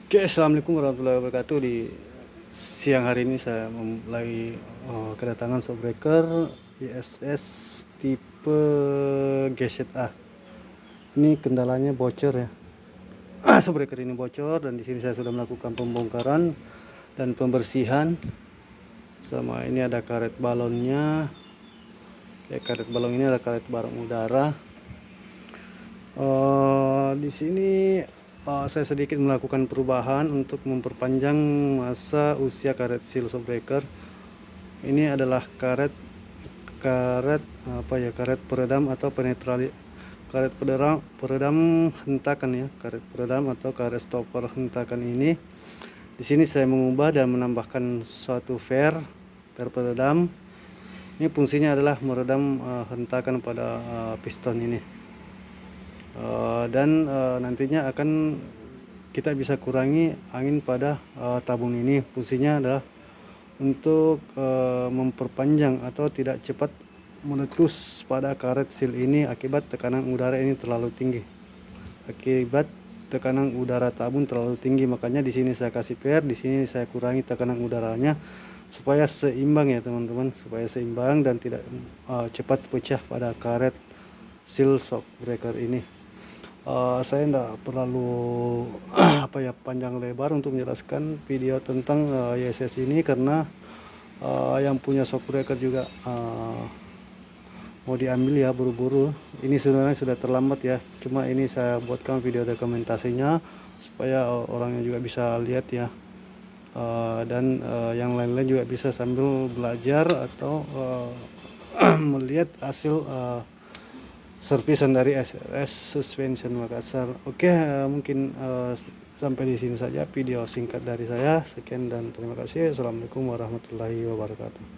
Oke, assalamualaikum warahmatullahi wabarakatuh. Di siang hari ini saya mulai kedatangan shockbreaker ISS tipe Geset A. Ini kendalanya bocor ya. Shockbreaker ini bocor dan di sini saya sudah melakukan pembongkaran dan pembersihan. Sama ini ada karet balonnya. Karet balon ini ada karet balon udara. Di sini saya sedikit melakukan perubahan untuk memperpanjang masa usia karet seal shockbreaker. Ini adalah karet karet peredam atau karet peredam hentakan ya, karet peredam atau karet stopper hentakan ini. Di sini saya mengubah dan menambahkan suatu per peredam. Ini fungsinya adalah meredam hentakan pada piston ini. Dan nantinya akan kita bisa kurangi angin pada tabung ini. Fungsinya adalah untuk memperpanjang atau tidak cepat meletus pada karet seal ini akibat tekanan udara ini terlalu tinggi. Akibat tekanan udara tabung terlalu tinggi, makanya di sini saya kasih per, di sini saya kurangi tekanan udaranya supaya seimbang ya teman-teman, supaya seimbang dan tidak cepat pecah pada karet seal shockbreaker ini. Saya tidak perlu panjang lebar untuk menjelaskan video tentang ISS ini karena yang punya shockbreaker juga mau diambil ya buru-buru. Ini sebenarnya sudah terlambat ya, cuma ini saya buatkan video dokumentasinya supaya orangnya juga bisa lihat ya. Dan yang lain-lain juga bisa sambil belajar atau melihat hasil servisan dari SRS Suspension Makassar. Oke, mungkin sampai di sini saja video singkat dari saya. Sekian dan terima kasih. Assalamualaikum warahmatullahi wabarakatuh.